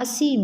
80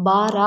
12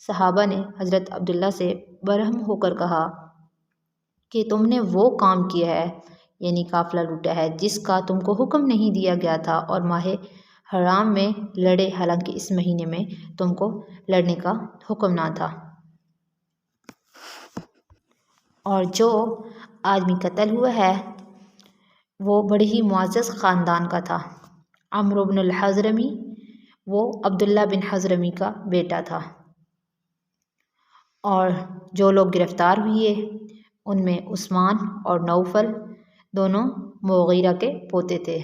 صحابہ نے حضرت عبداللہ سے برہم ہو کر کہا کہ تم نے وہ کام کیا ہے، یعنی قافلہ لوٹا ہے، جس کا تم کو حکم نہیں دیا گیا تھا، اور ماہ حرام میں لڑے، حالانکہ اس مہینے میں تم کو لڑنے کا حکم نہ تھا۔ اور جو آدمی قتل ہوا ہے وہ بڑے ہی معزز خاندان کا تھا، عمرو بن الحضرمی، وہ عبداللہ بن حضرمی کا بیٹا تھا۔ اور جو لوگ گرفتار ہوئے ان میں عثمان اور نوفل دونوں مغیرہ کے پوتے تھے۔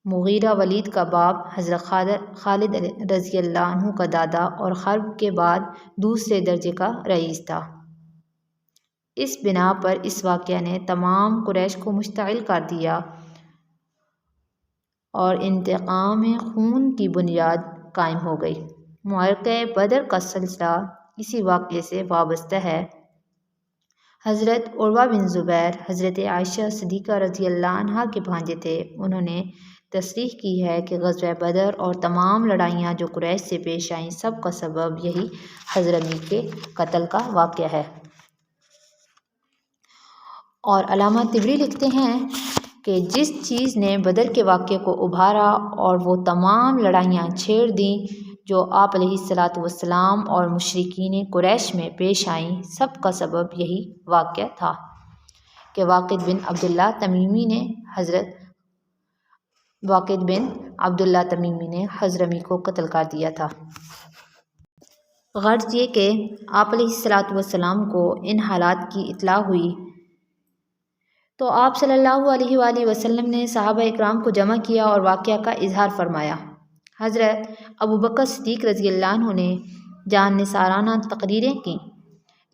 مغیرہ ولید کا باپ حضرت خالد رضی اللہ عنہ کا دادا اور حرب کے بعد دوسرے درجے کا رئیس تھا۔ اس بنا پر اس واقعہ نے تمام قریش کو مشتعل کر دیا اور انتقام خون کی بنیاد قائم ہو گئی۔ معرکہ بدر کا سلسلہ اسی واقعے سے وابستہ ہے۔ حضرت عروہ بن زبیر حضرت عائشہ صدیقہ رضی اللہ عنہا کے بھانجے تھے۔ انہوں نے تصریح کی ہے کہ غزوہ بدر اور تمام لڑائیاں جو قریش سے پیش آئیں، سب کا سبب یہی حضرمی کے قتل کا واقعہ ہے۔ اور علامہ طبری لکھتے ہیں کہ جس چیز نے بدر کے واقعے کو ابھارا اور وہ تمام لڑائیاں چھیڑ دیں جو آپ علیہ الصلاۃ والسلام اور مشرکین قریش میں پیش آئیں، سب کا سبب یہی واقعہ تھا کہ واقد بن عبداللہ تمیمی نے حضرمی کو قتل کر دیا تھا۔ غرض یہ کہ آپ علیہ الصلاۃ والسلام کو ان حالات کی اطلاع ہوئی تو آپ صلی اللہ علیہ وآلہ وسلم نے صحابہ اکرام کو جمع کیا اور واقعہ کا اظہار فرمایا۔ حضرت ابوبکر صدیق رضی اللہ عنہ نے جان نثارانہ تقریریں کیں،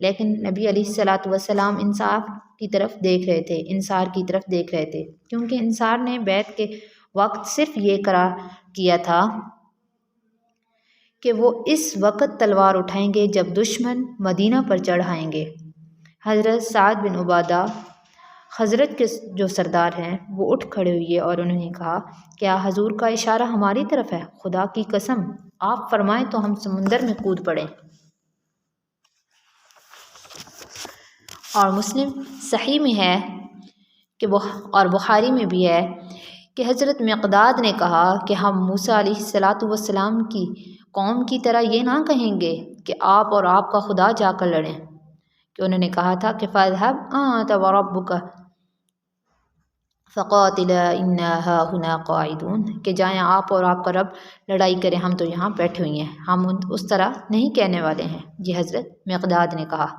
لیکن نبی علیہ الصلاۃ والسلام انصار کی طرف دیکھ رہے تھے، کیونکہ انصار نے بیعت کے وقت صرف یہ قرار کیا تھا کہ وہ اس وقت تلوار اٹھائیں گے جب دشمن مدینہ پر چڑھ آئیں گے۔ حضرت سعد بن عبادہ حضرت کے جو سردار ہیں وہ اٹھ کھڑے ہوئے اور انہوں نے کہا، کیا حضور کا اشارہ ہماری طرف ہے؟ خدا کی قسم آپ فرمائیں تو ہم سمندر میں کود پڑیں۔ اور مسلم صحیح میں ہے کہ اور بخاری میں بھی ہے کہ حضرت مقداد نے کہا کہ ہم موسیٰ علیہ الصلاۃ والسلام کی قوم کی طرح یہ نہ کہیں گے کہ آپ اور آپ کا خدا جا کر لڑیں، کہ انہوں نے کہا تھا کہ فَاذْهَبْ أَنْتَ وَرَبُّكَ فَقَاتِلَا إِنَّا هَاهُنَا قَاعِدُونَ، کہ جائیں آپ اور آپ کا رب لڑائی کریں، ہم تو یہاں بیٹھے ہوئے ہیں، ہم اس طرح نہیں کہنے والے ہیں۔ یہ حضرت مقداد نے کہا،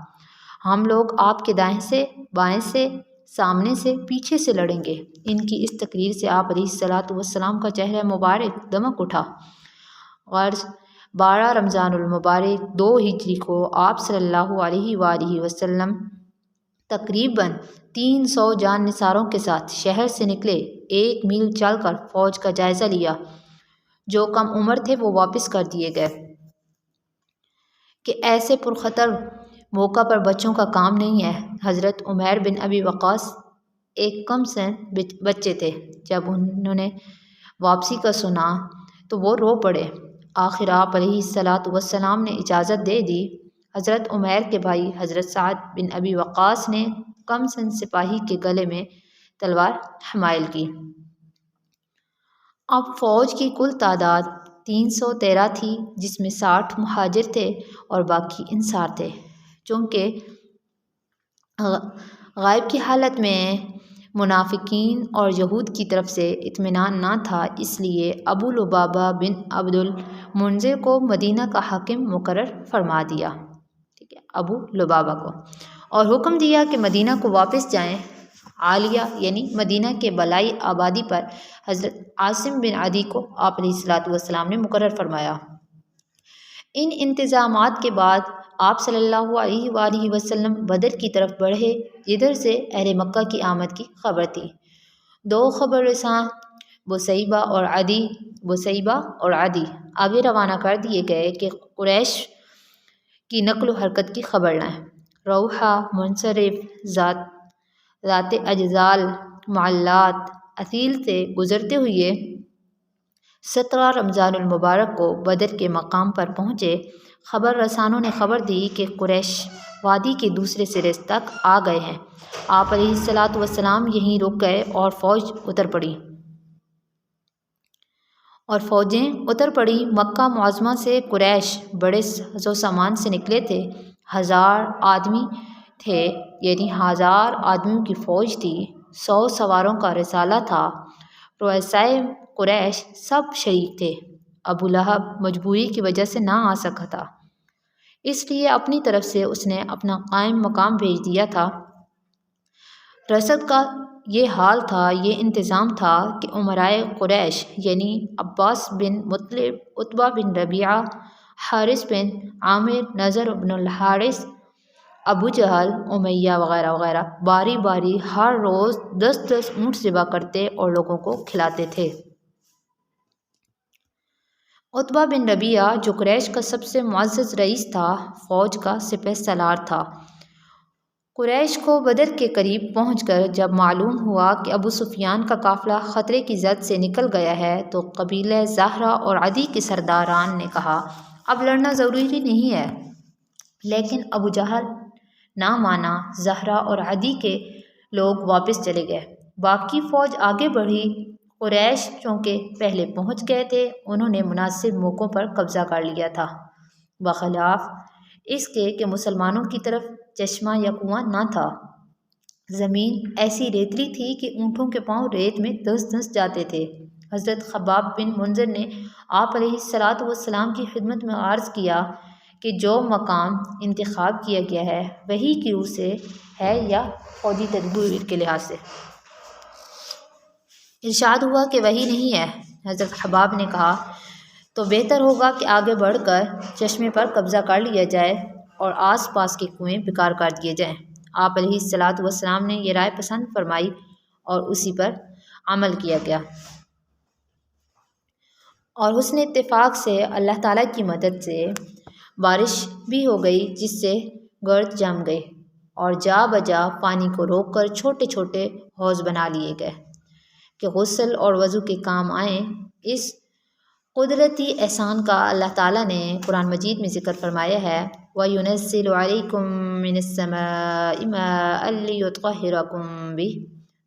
ہم لوگ آپ کے دائیں سے، بائیں سے، سامنے سے، پیچھے سے لڑیں گے۔ ان کی اس تقریر سے آپ علیہ الصلاۃ والسلام کا چہرہ مبارک دمک اٹھا۔ غرض 12 رمضان المبارک 2 ہجری کو آپ صلی اللہ علیہ وآلہ وسلم تقریباً 300 جان نثاروں کے ساتھ شہر سے نکلے، 1 میل چل کر فوج کا جائزہ لیا۔ جو کم عمر تھے وہ واپس کر دیے گئے کہ ایسے پرخطر موقع پر بچوں کا کام نہیں ہے۔ حضرت عمیر بن ابی وقاص ایک کم سن بچے تھے، جب انہوں نے واپسی کا سنا تو وہ رو پڑے۔ آخر آپ علیہ الصلاۃ والسلام نے اجازت دے دی۔ حضرت عمیر کے بھائی حضرت سعد بن ابی وقاص نے کم سن سپاہی کے گلے میں تلوار حمائل کی۔ اب فوج کی کل تعداد 313 تھی، جس میں 60 مہاجر تھے اور باقی انصار تھے۔ چونکہ غائب کی حالت میں منافقین اور یہود کی طرف سے اطمینان نہ تھا، اس لیے ابو لبابہ بن عبد المنذر کو مدینہ کا حاکم مقرر فرما دیا، ابو لبابہ کو، اور حکم دیا کہ مدینہ کو واپس جائیں۔ عالیہ یعنی مدینہ کے بالائی آبادی پر حضرت عاصم بن عدی کو آپ علیہ الصلاۃ والسلام نے مقرر فرمایا۔ ان انتظامات کے بعد آپ صلی اللہ علیہ وآلہ وسلم بدر کی طرف بڑھے، جدھر سے اہل مکہ کی آمد کی خبر تھی۔ 2 خبر رساں بصیبہ اور عدی آگے روانہ کر دیے گئے کہ قریش کی نقل و حرکت کی خبر لائیں۔ روحہ منصرف ذات اجزال معلات اثیل سے گزرتے ہوئے 17 رمضان المبارک کو بدر کے مقام پر پہنچے۔ خبر رسانوں نے خبر دی کہ قریش وادی کے دوسرے سرے تک آ گئے ہیں۔ آپ علیہ الصلاۃ والسلام یہیں رک گئے اور فوجیں اتر پڑی۔ مکہ معظمہ سے قریش بڑے ساز و سامان سے نکلے تھے۔ 1000 آدمی تھے، یعنی 1000 آدمیوں کی فوج تھی۔ 100 سواروں کا رسالہ تھا۔ رؤسائے قریش سب شریک تھے۔ ابو لہب مجبوری کی وجہ سے نہ آ سکا تھا، اس لیے اپنی طرف سے اس نے اپنا قائم مقام بھیج دیا تھا۔ رسد کا یہ حال تھا، یہ انتظام تھا کہ امرائے قریش یعنی عباس بن مطلب، عتبہ بن ربیعہ، حارث بن عامر، نضر بن الحارث، ابو جہل، امیہ وغیرہ وغیرہ باری باری ہر روز 10 اونٹ ذبح کرتے اور لوگوں کو کھلاتے تھے۔ عتبہ بن ربیعہ جو قریش کا سب سے معزز رئیس تھا، فوج کا سپہ سالار تھا۔ قریش کو بدر کے قریب پہنچ کر جب معلوم ہوا کہ ابو سفیان کا قافلہ خطرے کی زد سے نکل گیا ہے تو قبیلہ زہرہ اور عدی کے سرداران نے کہا اب لڑنا ضروری نہیں ہے، لیکن ابو جہل نہ مانا۔ زہرہ اور عدی کے لوگ واپس چلے گئے، باقی فوج آگے بڑھی۔ قریش چونکہ پہلے پہنچ گئے تھے، انہوں نے مناسب موقعوں پر قبضہ کر لیا تھا، بخلاف اس کے کہ مسلمانوں کی طرف چشمہ یا کنواں نہ تھا۔ زمین ایسی ریتلی تھی کہ اونٹوں کے پاؤں ریت میں دھنس دھنس جاتے تھے۔ حضرت خباب بن منذر نے آپ علیہ الصلاۃ والسلام کی خدمت میں عرض کیا کہ جو مقام انتخاب کیا گیا ہے وحی کی روح سے ہے یا فوجی تدبیر کے لحاظ سے؟ ارشاد ہوا کہ وحی نہیں ہے۔ حضرت خباب نے کہا تو بہتر ہوگا کہ آگے بڑھ کر چشمے پر قبضہ کر لیا جائے اور آس پاس کے کنویں بیکار کر دیے جائیں۔ آپ علیہ الصلاۃ والسلام نے یہ رائے پسند فرمائی اور اسی پر عمل کیا گیا، اور حسن اتفاق سے اللہ تعالیٰ کی مدد سے بارش بھی ہو گئی، جس سے گرد جم گئی اور جا بجا پانی کو روک کر چھوٹے چھوٹے حوض بنا لیے گئے کہ غسل اور وضو کے کام آئیں۔ اس قدرتی احسان کا اللہ تعالیٰ نے قرآن مجید میں ذکر فرمایا ہے وَيُنَزِّلُ عَلَيْكُم مِّنَ السَّمَاءِ مَاءً لِيُطَهِّرَكُم بِهِ،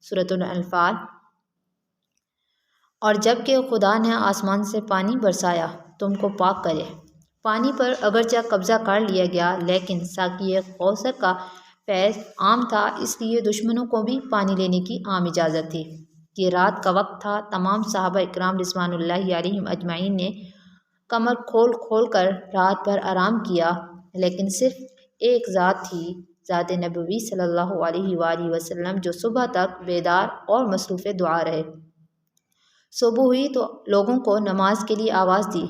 سورۃ الانفال۔ اور جب کہ خدا نے آسمان سے پانی برسایا تم کو پاک کرے۔ پانی پر اگرچہ قبضہ کر لیا گیا، لیکن ساقیہ کوثر کا فیض عام تھا، اس لیے دشمنوں کو بھی پانی لینے کی عام اجازت تھی۔ یہ رات کا وقت تھا، تمام صحابہ اکرام رضوان اللہ علیہم اجمعین نے کمر کھول کھول کر رات بھر آرام کیا، لیکن صرف ایک ذات تھی، ذات نبوی صلی اللہ علیہ وآلہ وسلم، جو صبح تک بیدار اور مصروف دعا رہے۔ صبح ہوئی تو لوگوں کو نماز کے لیے آواز دی،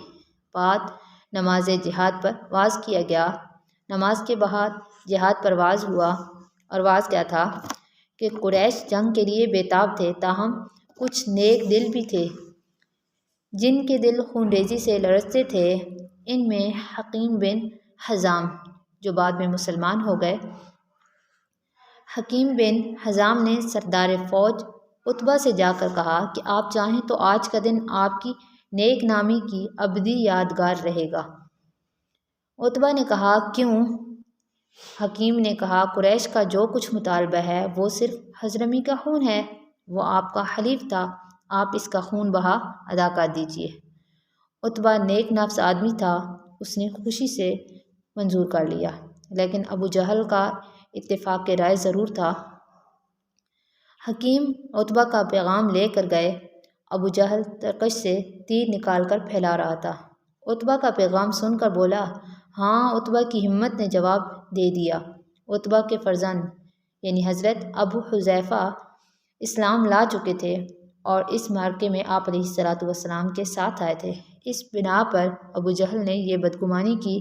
بعد نماز جہاد پر واز کیا گیا۔ نماز کے بعد جہاد پر واز ہوا، اور واز کیا تھا کہ قریش جنگ کے لیے بے تاب تھے، تاہم کچھ نیک دل بھی تھے جن کے دل خون ریزی سے لرزتے تھے۔ ان میں حکیم بن حزام جو بعد میں مسلمان ہو گئے۔ حکیم بن حزام نے سردار فوج عتبہ سے جا کر کہا کہ آپ چاہیں تو آج کا دن آپ کی نیک نامی کی ابدی یادگار رہے گا۔ عتبہ نے کہا کیوں؟ حکیم نے کہا قریش کا جو کچھ مطالبہ ہے وہ صرف حضرمی کا خون ہے، وہ آپ کا حلیف تھا، آپ اس کا خون بہا ادا کر دیجیے۔ عتبہ نیک نفس آدمی تھا، اس نے خوشی سے منظور کر لیا، لیکن ابو جہل کا اتفاق رائے ضرور تھا۔ حکیم عتبہ کا پیغام لے کر گئے۔ ابو جہل ترکش سے تیر نکال کر پھیلا رہا تھا۔ عتبہ کا پیغام سن کر بولا ہاں۔ عتبہ کی ہمت نے جواب دے دیا۔ عتبہ کے فرزند یعنی حضرت ابو حذیفہ اسلام لا چکے تھے اور اس معرکے میں آپ علیہ الصلاۃ والسلام کے ساتھ آئے تھے۔ اس بنا پر ابو جہل نے یہ بدگمانی کی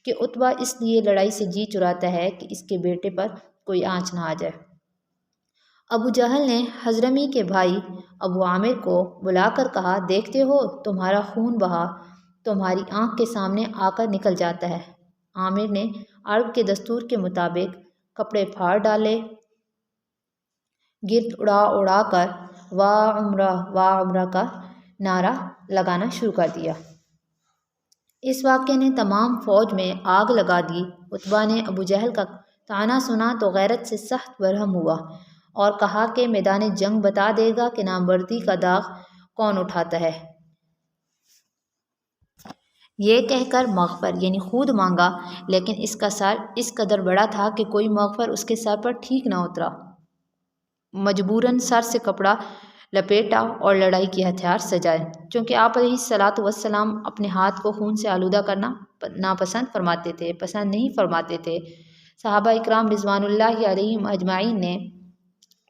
کہ عتبہ اس لیے لڑائی سے جی چراتا ہے کہ اس کے بیٹے پر کوئی آنچ نہ آ جائے۔ ابو جہل نے حضرمی کے بھائی ابو عامر کو بلا کر کہا دیکھتے ہو تمہارا خون بہا تمہاری آنکھ کے سامنے آ کر نکل جاتا ہے۔ عامر نے عرب کے دستور کے مطابق کپڑے پھاڑ ڈالے، گرد اڑا اڑا کر واہ عمرہ کا نعرہ لگانا شروع کر دیا۔ اس واقعے نے تمام فوج میں آگ لگا دی۔ عتبہ نے ابو جہل کا طعنہ سنا تو غیرت سے سخت برہم ہوا اور کہا کہ میدان جنگ بتا دے گا کہ نامردی کا داغ کون اٹھاتا ہے۔ یہ کہہ کر مغفر یعنی خود مانگا، لیکن اس کا سر اس قدر بڑا تھا کہ کوئی مغفر اس کے سر پر ٹھیک نہ اترا۔ مجبوراً سر سے کپڑا لپیٹا اور لڑائی کے ہتھیار سجائے۔ چونکہ آپ علیہ الصلاۃ والسلام اپنے ہاتھ کو خون سے آلودہ کرنا پسند نہیں فرماتے تھے۔ صحابہ اکرام رضوان اللہ علیہم اجمعین نے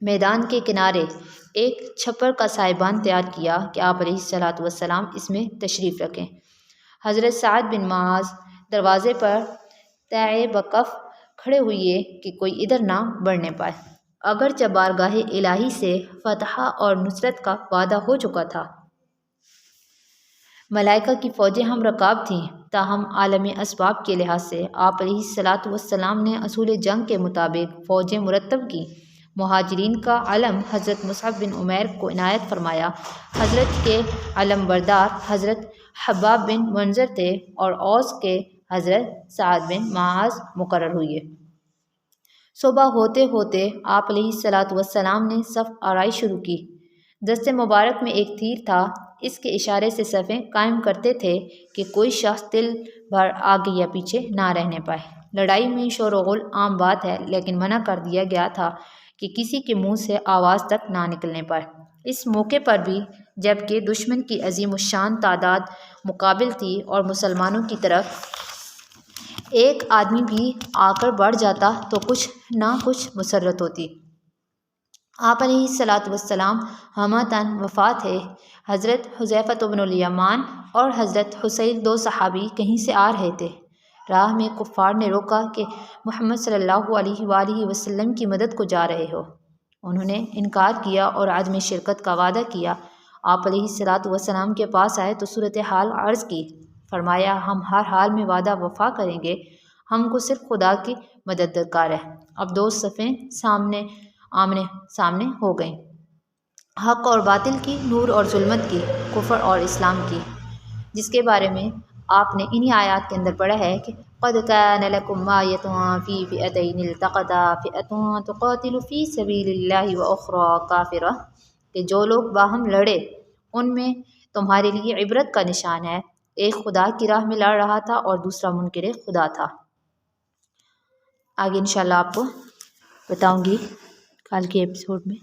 میدان کے کنارے ایک چھپر کا سائبان تیار کیا کہ آپ علیہ الصلاۃ والسلام اس میں تشریف رکھیں۔ حضرت سعد بن معاذ دروازے پر تائے بکف کھڑے ہوئے کہ کوئی ادھر نہ بڑھنے پائے۔ اگرچہ بارگاہ الہی سے فتح اور نصرت کا وعدہ ہو چکا تھا، ملائکہ کی فوجیں ہم رکاب تھیں، تاہم عالمی اسباب کے لحاظ سے آپ علیہ الصلاۃ والسلام نے اصول جنگ کے مطابق فوجیں مرتب کی۔ مہاجرین کا علم حضرت مصعب بن عمیر کو عنایت فرمایا۔ حضرت کے علم بردار حضرت حباب بن منذر تھے اور اوس کے حضرت سعد بن معاذ مقرر ہوئے۔ صبح ہوتے ہوتے آپ علیہ الصلاۃ والسلام نے صف آرائی شروع کی۔ دست مبارک میں ایک تیر تھا، اس کے اشارے سے صفیں قائم کرتے تھے کہ کوئی شخص دل بھر آگے یا پیچھے نہ رہنے پائے۔ لڑائی میں شور و غل عام بات ہے، لیکن منع کر دیا گیا تھا کہ کسی کے منہ سے آواز تک نہ نکلنے پائے۔ اس موقع پر بھی جبکہ دشمن کی عظیم الشان تعداد مقابل تھی اور مسلمانوں کی طرف ایک آدمی بھی آ کر بڑھ جاتا تو کچھ نہ کچھ مسرت ہوتی۔ آپ علیہ الصلاۃ والسلام ہمتاً وفات ہے۔ حضرت حذیفہ بن الیمان اور حضرت حسین دو صحابی کہیں سے آ رہے تھے۔ راہ میں کفار نے روکا کہ محمد صلی اللہ علیہ وآلہ وسلم کی مدد کو جا رہے ہو۔ انہوں نے انکار کیا اور عدم شرکت کا وعدہ کیا۔ آپ علیہ الصلاۃ والسلام کے پاس آئے تو صورتحال عرض کی۔ فرمایا ہم ہر حال میں وعدہ وفا کریں گے، ہم کو صرف خدا کی مدد درکار ہے۔ اب دو صفیں آمنے سامنے ہو گئیں، حق اور باطل کی، نور اور ظلمت کی، کفر اور اسلام کی، جس کے بارے میں آپ نے انہی آیات کے اندر پڑھا ہے کہ قَدْ كَانَ لَكُمْ آیَةٌ فِي فِئَتَيْنِ الْتَقَتَا فِئَةٌ تُقَاتِلُ فِي سَبِيلِ اللَّهِ وَأُخْرَىٰ كَافِرَةٌ کہ جو لوگ باہم لڑے ان میں تمہارے لیے عبرت کا نشان ہے، ایک خدا کی راہ میں لڑ رہا تھا اور دوسرا منکر خدا تھا۔ آگے انشاءاللہ آپ کو بتاؤں گی کل کے ایپیسوڈ میں۔